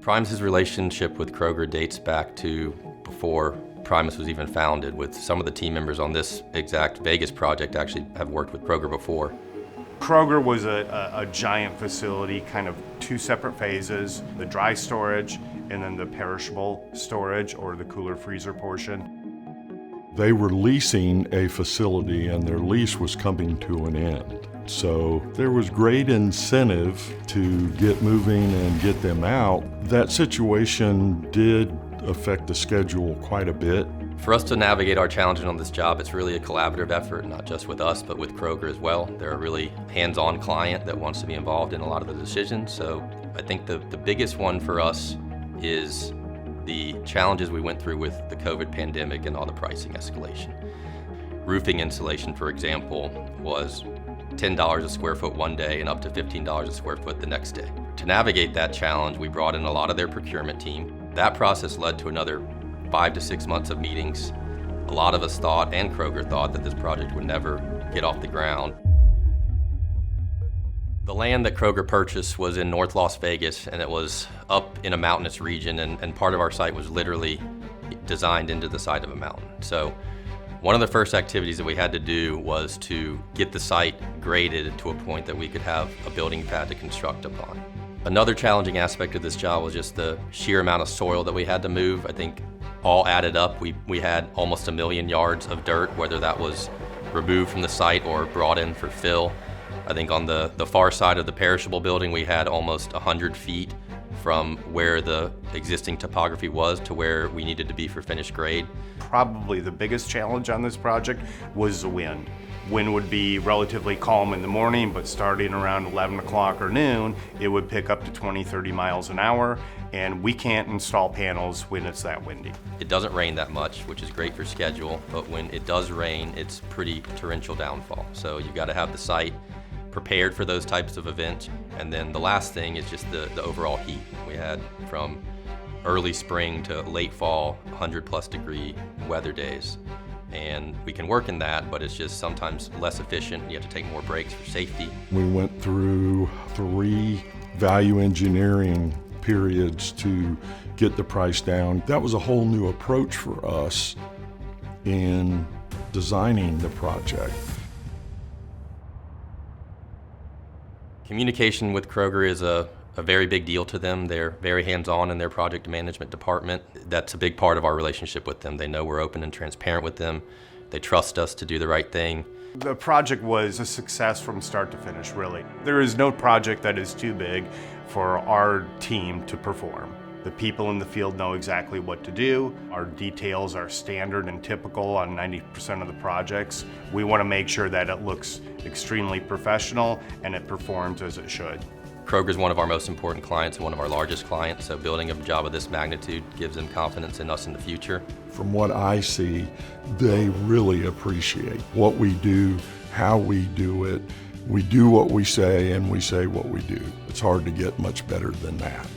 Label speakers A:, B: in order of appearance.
A: Primus's relationship with Kroger dates back to before Primus was even founded, with some of the team members on this exact Vegas project actually have worked with Kroger before.
B: Kroger was a giant facility, kind of two separate phases, the dry storage and then the perishable storage or the cooler freezer portion.
C: They were leasing a facility and their lease was coming to an end. So there was great incentive to get moving and get them out. That situation did affect the schedule quite a bit.
A: For us to navigate our challenges on this job, it's really a collaborative effort, not just with us, but with Kroger as well. They're a really hands-on client that wants to be involved in a lot of the decisions. So I think the biggest one for us is the challenges we went through with the COVID pandemic and all the pricing escalation. Roofing insulation, for example, was $10 a square foot one day and up to $15 a square foot the next day. To navigate that challenge, we brought in a lot of their procurement team. That process led to another 5 to 6 months of meetings. A lot of us thought, and Kroger thought, that this project would never get off the ground. The land that Kroger purchased was in North Las Vegas, and it was up in a mountainous region, and part of our site was literally designed into the side of a mountain. So one of the first activities that we had to do was to get the site graded to a point that we could have a building pad to construct upon. Another challenging aspect of this job was just the sheer amount of soil that we had to move. I think all added up, we had almost 1 million yards of dirt, whether that was removed from the site or brought in for fill. I think on the far side of the perishable building, we had almost 100 feet from where the existing topography was to where we needed to be for finished grade.
B: Probably the biggest challenge on this project was the wind. Wind would be relatively calm in the morning, but starting around 11 o'clock or noon, it would pick up to 20, 30 miles an hour, and we can't install panels when it's that windy.
A: It doesn't rain that much, which is great for schedule, but when it does rain, it's pretty torrential downfall. So you've got to have the site prepared for those types of events. And then the last thing is just the overall heat. We had from early spring to late fall, 100+ degree weather days. And we can work in that, but it's just sometimes less efficient. You have to take more breaks for safety.
C: We went through 3 value engineering periods to get the price down. That was a whole new approach for us in designing the project.
A: Communication with Kroger is a very big deal to them. They're very hands-on in their project management department. That's a big part of our relationship with them. They know we're open and transparent with them. They trust us to do the right thing.
B: The project was a success from start to finish, really. There is no project that is too big for our team to perform. The people in the field know exactly what to do. Our details are standard and typical on 90% of the projects. We want to make sure that it looks extremely professional and it performs as it should.
A: Kroger is one of our most important clients and one of our largest clients, so building a job of this magnitude gives them confidence in us in the future.
C: From what I see, they really appreciate what we do, how we do it. We do what we say and we say what we do. It's hard to get much better than that.